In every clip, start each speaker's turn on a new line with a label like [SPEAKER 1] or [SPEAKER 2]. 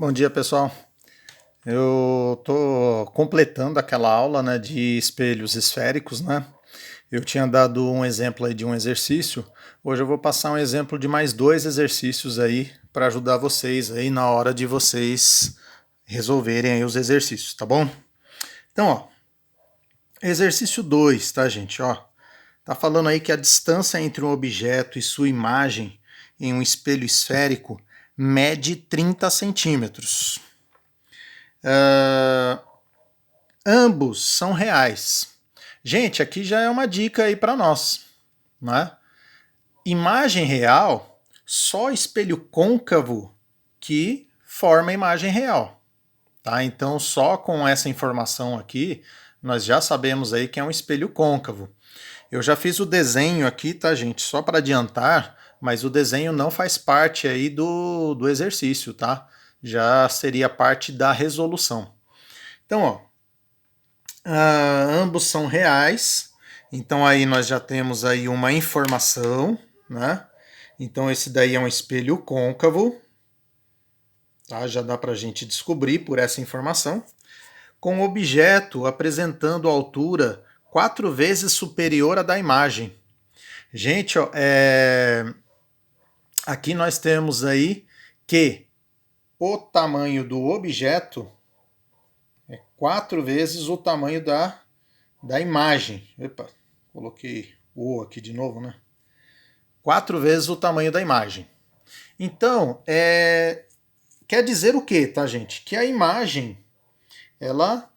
[SPEAKER 1] Bom dia, pessoal. Eu estou completando aquela aula, né, de espelhos esféricos, né? Eu tinha dado um exemplo aí de um exercício. Hoje eu vou passar um exemplo de mais dois exercícios aí para ajudar vocês aí na hora de vocês resolverem aí os exercícios, tá bom? Então, ó, exercício 2, tá, gente? Ó, tá falando aí que a distância entre um objeto e sua imagem em um espelho esférico mede 30 centímetros. Uh, Ambos são reais. Gente, aqui já é uma dica aí para nós, né? Imagem real, só espelho côncavo que forma a imagem real, tá? Então, só com essa informação aqui, nós já sabemos aí que é um espelho côncavo. Eu já fiz o desenho aqui, tá, gente? Só para adiantar, mas o desenho não faz parte aí do exercício, tá? Já seria parte da resolução. Então, ó, ambos são reais, então aí nós já temos aí uma informação, né? Então esse daí é um espelho côncavo, tá? Já dá para a gente descobrir por essa informação, com o objeto apresentando altura 4 vezes superior à da imagem. Gente, ó, aqui nós temos aí que o tamanho do objeto é 4 vezes o tamanho da imagem. Epa, coloquei o aqui de novo, né? 4 vezes o tamanho da imagem. Então, quer dizer o quê, tá, gente? Que a imagem, ela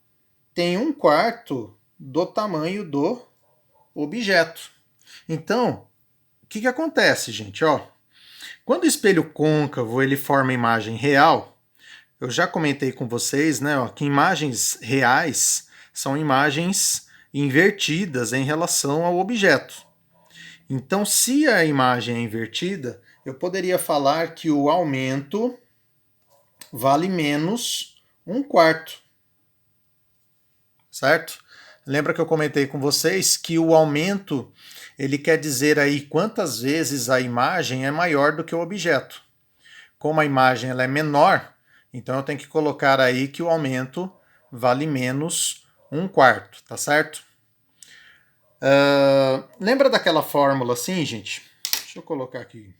[SPEAKER 1] tem 1/4 do tamanho do objeto. Então, o que acontece, gente? Ó, quando o espelho côncavo ele forma imagem real, eu já comentei com vocês, né, ó, que imagens reais são imagens invertidas em relação ao objeto. Então, se a imagem é invertida, eu poderia falar que o aumento vale menos 1/4, certo? Lembra que eu comentei com vocês que o aumento ele quer dizer aí quantas vezes a imagem é maior do que o objeto. Como a imagem ela é menor, então eu tenho que colocar aí que o aumento vale menos 1/4, tá certo? Lembra daquela fórmula assim, gente? Deixa eu colocar aqui.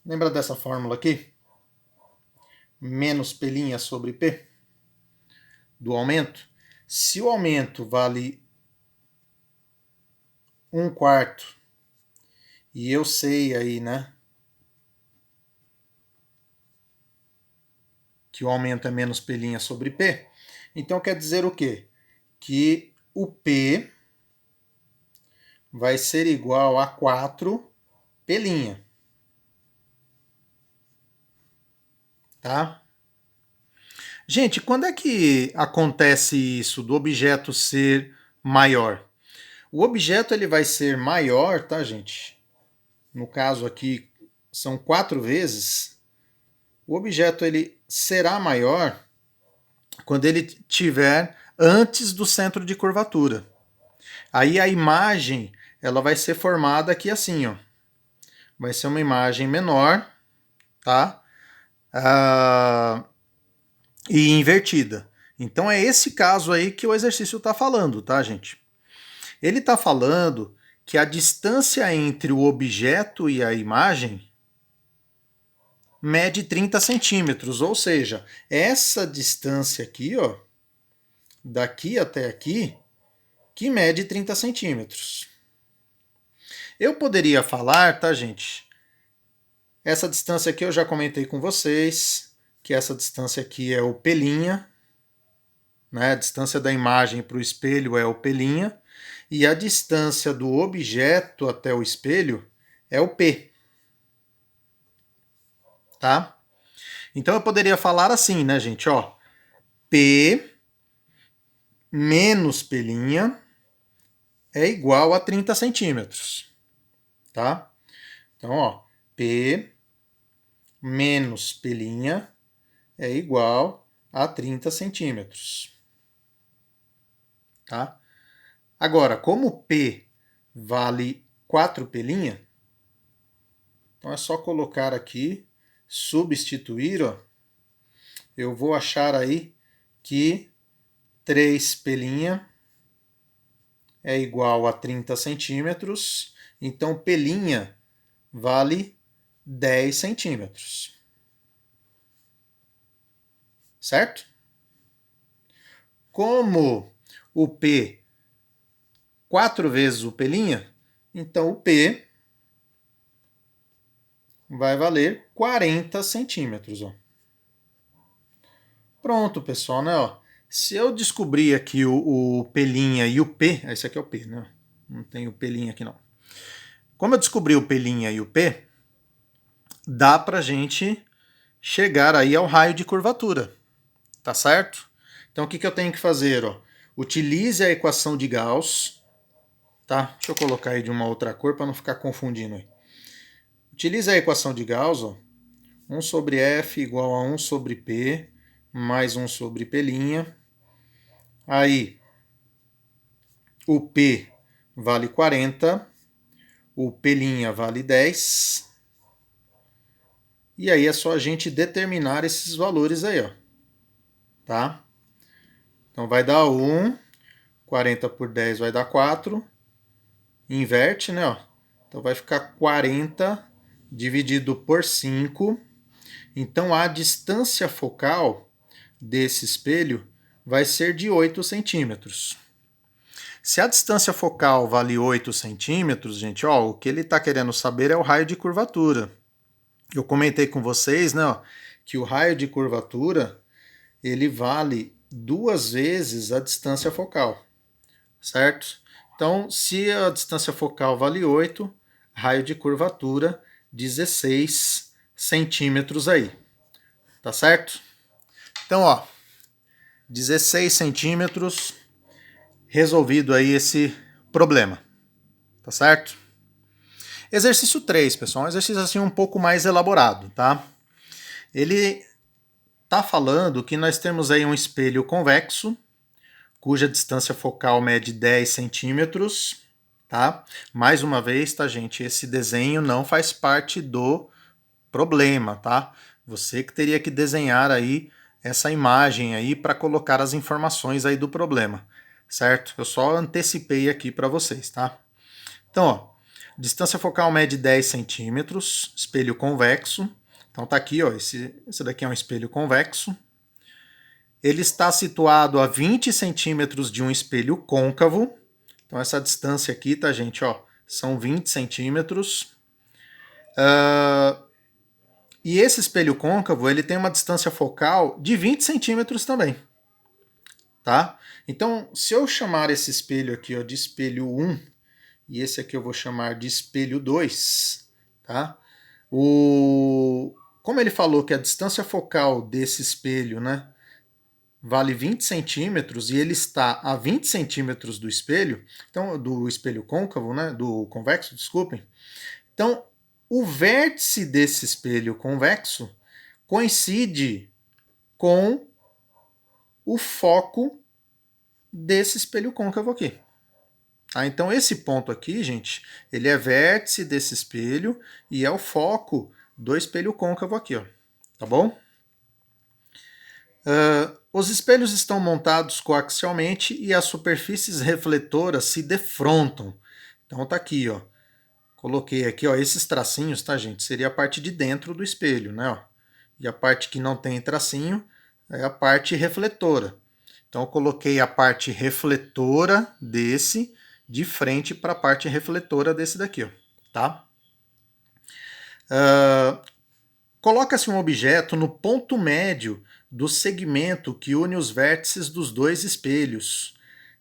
[SPEAKER 1] Lembra dessa fórmula aqui? Menos P' sobre P do aumento. Se o aumento vale 1/4 e eu sei aí, né, que o aumento é menos P' sobre P, então quer dizer o quê? Que o P vai ser igual a 4P'. Tá? Gente, quando é que acontece isso do objeto ser maior? O objeto ele vai ser maior, tá, gente? No caso aqui são 4 vezes. O objeto ele será maior quando ele tiver antes do centro de curvatura. Aí a imagem ela vai ser formada aqui assim, ó. Vai ser uma imagem menor, tá? E invertida. Então é esse caso aí que o exercício está falando, tá, gente? Ele está falando que a distância entre o objeto e a imagem mede 30 centímetros, ou seja, essa distância aqui, ó, daqui até aqui, que mede 30 centímetros. Eu poderia falar, tá, gente? Essa distância aqui eu já comentei com vocês, que essa distância aqui é o P', né? A distância da imagem para o espelho é o P', e a distância do objeto até o espelho é o P. Tá? Então eu poderia falar assim, né, gente? Ó, P menos P' é igual a 30 centímetros. Tá? Então, ó, P menos P' é igual a 30 centímetros. Tá? Agora, como P vale 4P', então é só colocar aqui substituir, ó, eu vou achar aí que 3 pelinha é igual a 30 centímetros, então pelinha vale 10 centímetros. Certo? Como o P 4 vezes o pelinha, então o P vai valer 40 centímetros. Ó. Pronto, pessoal, né? Ó, se eu descobrir aqui o pelinha e o P, esse aqui é o P, né? Não tem o pelinha aqui não. Como eu descobri o pelinha e o P, dá pra gente chegar aí ao raio de curvatura, tá certo? Então o que eu tenho que fazer? Ó? Utilize a equação de Gauss, tá? Deixa eu colocar aí de uma outra cor para não ficar confundindo aí. Utilize a equação de Gauss, ó, 1 sobre F igual a 1 sobre P, mais 1 sobre P'. Aí, o P vale 40, o P' vale 10. E aí é só a gente determinar esses valores aí, ó. Tá? Então vai dar 1, 40 por 10 vai dar 4. Inverte, né? Ó. Então vai ficar 40 dividido por 5. Então a distância focal desse espelho vai ser de 8 centímetros. Se a distância focal vale 8 centímetros, gente, ó, o que ele está querendo saber é o raio de curvatura. Eu comentei com vocês, né, ó, que o raio de curvatura ele vale 2 vezes a distância focal, certo? Então, se a distância focal vale 8, raio de curvatura 16 centímetros aí, tá certo? Então, ó, 16 centímetros, resolvido aí esse problema, tá certo? Exercício 3, pessoal, um exercício assim um pouco mais elaborado, tá? Ele tá falando que nós temos aí um espelho convexo, cuja distância focal mede 10 centímetros, tá? Mais uma vez, tá, gente, esse desenho não faz parte do problema, tá? Você que teria que desenhar aí essa imagem aí para colocar as informações aí do problema, certo? Eu só antecipei aqui para vocês, tá? Então, ó, distância focal mede 10 centímetros, espelho convexo. Então tá aqui, ó, esse daqui é um espelho convexo. Ele está situado a 20 centímetros de um espelho côncavo. Então essa distância aqui, tá, gente, ó, são 20 centímetros. E esse espelho côncavo, ele tem uma distância focal de 20 centímetros também, tá? Então, se eu chamar esse espelho aqui, ó, de espelho 1, e esse aqui eu vou chamar de espelho 2, tá? Como ele falou que a distância focal desse espelho, né, vale 20 centímetros e ele está a 20 centímetros do espelho, então do espelho côncavo, né, do convexo, desculpem. Então, o vértice desse espelho convexo coincide com o foco desse espelho côncavo aqui. Ah, então esse ponto aqui, gente, ele é vértice desse espelho e é o foco do espelho côncavo aqui, ó. Tá bom? Os espelhos estão montados coaxialmente e as superfícies refletoras se defrontam. Então tá aqui, ó. Coloquei aqui, ó, esses tracinhos, tá, gente? Seria a parte de dentro do espelho, né? Ó. E a parte que não tem tracinho é a parte refletora. Então eu coloquei a parte refletora desse de frente para a parte refletora desse daqui, ó, tá? Coloca-se um objeto no ponto médio do segmento que une os vértices dos dois espelhos.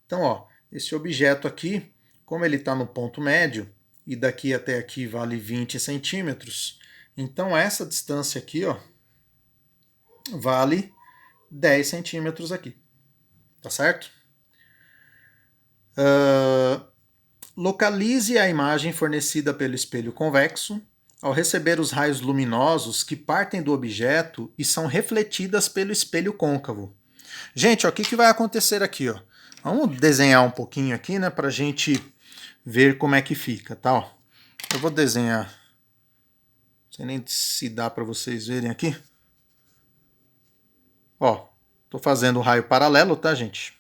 [SPEAKER 1] Então, ó, esse objeto aqui, como ele está no ponto médio, e daqui até aqui vale 20 centímetros, então essa distância aqui, ó, vale 10 centímetros aqui. Tá certo? Localize a imagem fornecida pelo espelho convexo ao receber os raios luminosos que partem do objeto e são refletidas pelo espelho côncavo. Gente, ó, o que vai acontecer aqui? Ó? Vamos desenhar um pouquinho aqui, né, para a gente ver como é que fica, tá? Ó. Eu vou desenhar sei nem se dá para vocês verem aqui. Ó, tô fazendo o raio paralelo, tá, gente?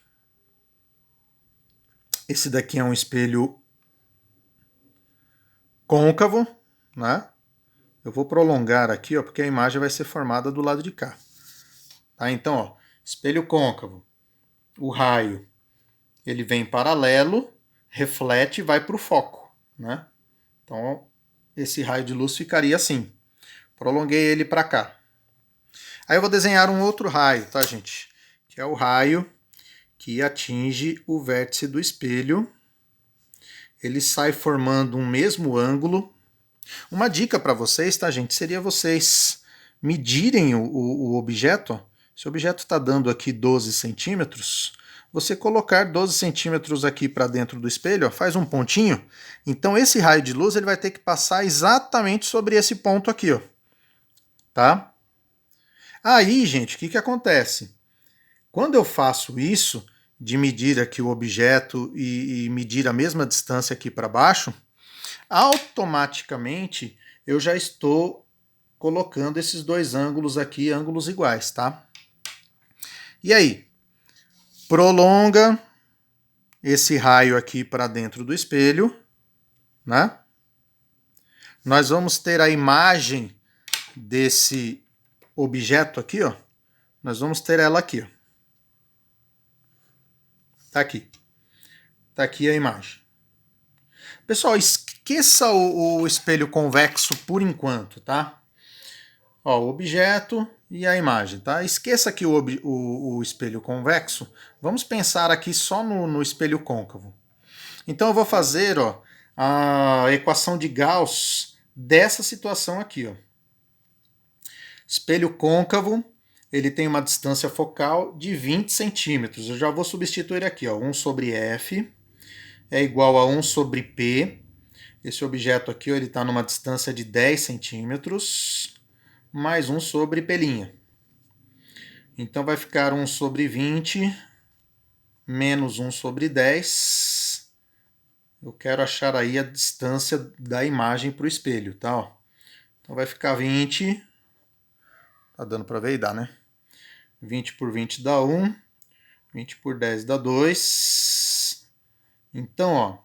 [SPEAKER 1] Esse daqui é um espelho côncavo, né? Eu vou prolongar aqui, ó, porque a imagem vai ser formada do lado de cá. Tá? Então, ó, espelho côncavo. O raio, ele vem paralelo, reflete e vai para o foco, né? Então, esse raio de luz ficaria assim. Prolonguei ele para cá. Aí eu vou desenhar um outro raio, tá, gente? Que é o raio que atinge o vértice do espelho. Ele sai formando um mesmo ângulo. Uma dica para vocês, tá, gente? Seria vocês medirem o objeto. Ó. Se o objeto está dando aqui 12 centímetros, você colocar 12 centímetros aqui para dentro do espelho, ó, faz um pontinho. Então esse raio de luz ele vai ter que passar exatamente sobre esse ponto aqui, ó. Tá? Aí, gente, o que acontece? Quando eu faço isso, de medir aqui o objeto e medir a mesma distância aqui para baixo, automaticamente eu já estou colocando esses dois ângulos aqui, ângulos iguais, tá? E aí, prolonga esse raio aqui para dentro do espelho, né? Nós vamos ter a imagem desse objeto aqui, ó. Nós vamos ter ela aqui, ó. Tá aqui. Tá aqui a imagem. Pessoal, esqueça o espelho convexo por enquanto, tá? Ó, o objeto e a imagem, tá? Esqueça aqui o espelho convexo. Vamos pensar aqui só no espelho côncavo. Então eu vou fazer, ó, a equação de Gauss dessa situação aqui, ó. Espelho côncavo, ele tem uma distância focal de 20 centímetros. Eu já vou substituir aqui, ó, 1 sobre F é igual a 1 sobre P. Esse objeto aqui, ó, ele está numa distância de 10 centímetros, mais 1 sobre P'. Então vai ficar 1 sobre 20, menos 1 sobre 10. Eu quero achar aí a distância da imagem para o espelho, tá? Ó. Então vai ficar 20. Tá dando para ver e dá, né? 20 por 20 dá 1. 20 por 10 dá 2. Então, ó,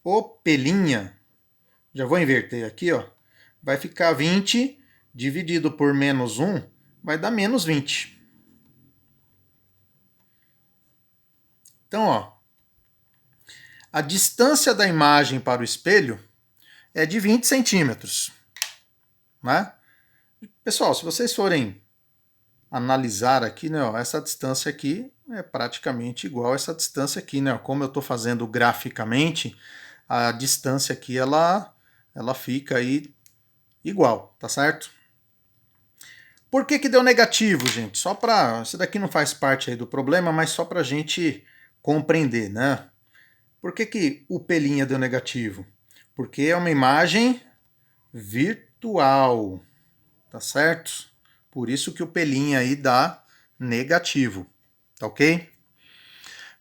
[SPEAKER 1] o P', já vou inverter aqui, ó, vai ficar 20 dividido por menos 1, vai dar menos 20. Então, ó, a distância da imagem para o espelho é de 20 centímetros. Né? Pessoal, se vocês forem analisar aqui, né, ó, essa distância aqui é praticamente igual a essa distância aqui. Né? Como eu estou fazendo graficamente, a distância aqui ela fica aí igual, tá certo? Por que deu negativo, gente? Só para... Isso daqui não faz parte aí do problema, mas só para a gente compreender, né? Por que o P' deu negativo? Porque é uma imagem virtual, tá certo? Por isso que o P' aí dá negativo, tá ok?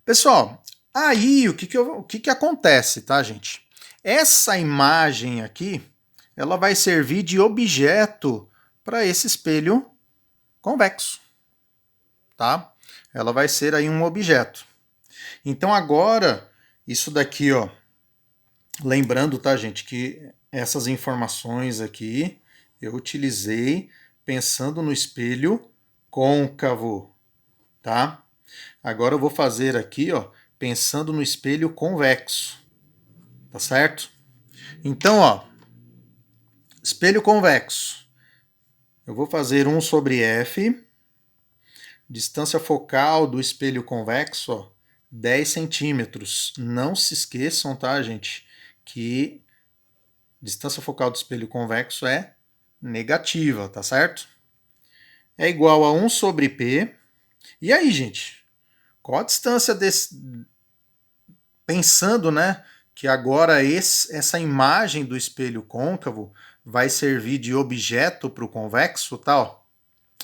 [SPEAKER 1] Pessoal, aí o que acontece, tá, gente? Essa imagem aqui, ela vai servir de objeto para esse espelho convexo, tá? Ela vai ser aí um objeto. Então agora, isso daqui, ó, lembrando, tá, gente, que essas informações aqui eu utilizei pensando no espelho côncavo, tá? Agora eu vou fazer aqui, ó, pensando no espelho convexo, tá certo? Então, ó, espelho convexo. Eu vou fazer 1 sobre F, distância focal do espelho convexo, ó, 10 centímetros. Não se esqueçam, tá, gente, que distância focal do espelho convexo é negativa, tá certo? É igual a 1 sobre P. E aí, gente? Qual a distância desse... Pensando, né, que agora essa imagem do espelho côncavo vai servir de objeto para o convexo, tal.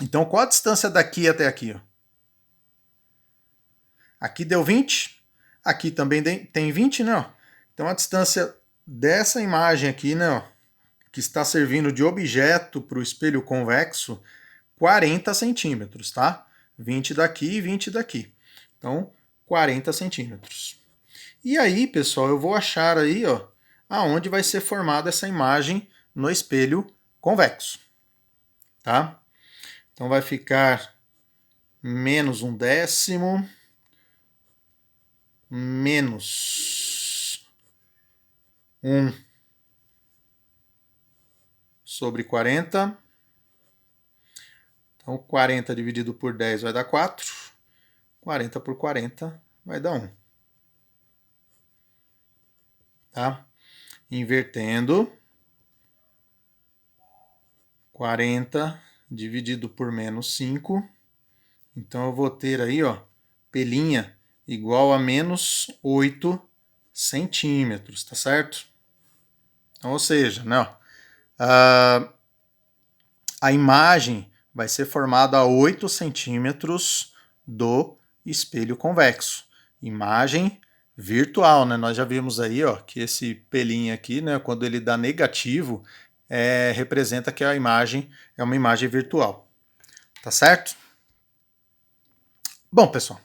[SPEAKER 1] Então, qual a distância daqui até aqui? Ó? Aqui deu 20, aqui também tem 20, né? Ó. Então, a distância dessa imagem aqui, né, ó, que está servindo de objeto para o espelho convexo, 40 centímetros, tá? 20 daqui e 20 daqui. Então, 40 centímetros. E aí, pessoal, eu vou achar aí, ó, aonde vai ser formada essa imagem no espelho convexo, tá? Então vai ficar menos 1/10, menos 1 sobre 40. Então 40 dividido por 10 vai dar 4. 40 por 40 vai dar 1. Tá? Invertendo, 40 dividido por menos 5. Então eu vou ter aí, ó, pelinha igual a menos 8 centímetros, tá certo? Então, ou seja, né, ó, a imagem vai ser formada a 8 centímetros do espelho convexo. Imagem virtual, né? Nós já vimos aí, ó, que esse pelinho aqui, né, quando ele dá negativo, representa que a imagem é uma imagem virtual. Tá certo? Bom, pessoal,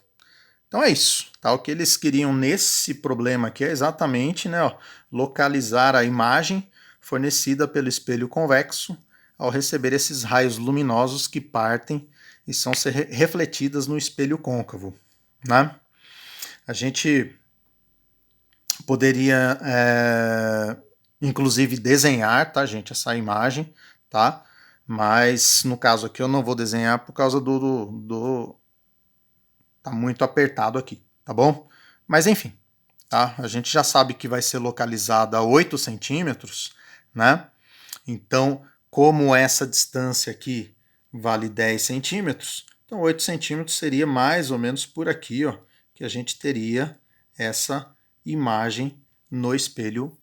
[SPEAKER 1] então é isso. Tá? O que eles queriam nesse problema aqui é exatamente, né, ó, localizar a imagem fornecida pelo espelho convexo ao receber esses raios luminosos que partem e são refletidas no espelho côncavo. Né? A gente poderia, inclusive, desenhar, tá, gente, essa imagem, tá? Mas no caso aqui eu não vou desenhar por causa tá muito apertado aqui, tá bom? Mas enfim, tá? A gente já sabe que vai ser localizada a 8 centímetros, né? Então, como essa distância aqui vale 10 centímetros, então 8 centímetros seria mais ou menos por aqui, ó, que a gente teria essa imagem no espelho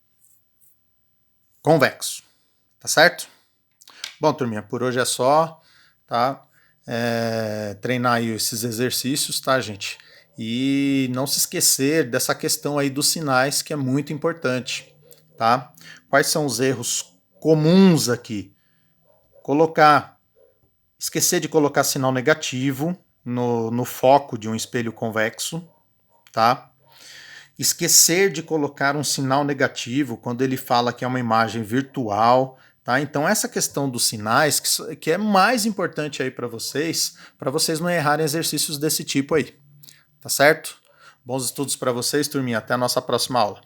[SPEAKER 1] convexo, tá certo? Bom, turminha, por hoje é só, tá? Treinar aí esses exercícios, tá, gente? E não se esquecer dessa questão aí dos sinais, que é muito importante, tá? Quais são os erros comuns aqui? Esquecer de colocar sinal negativo no foco de um espelho convexo, tá? Esquecer de colocar um sinal negativo quando ele fala que é uma imagem virtual, tá? Então essa questão dos sinais que é mais importante aí para vocês não errarem exercícios desse tipo aí, tá certo? Bons estudos para vocês, turminha. Até a nossa próxima aula.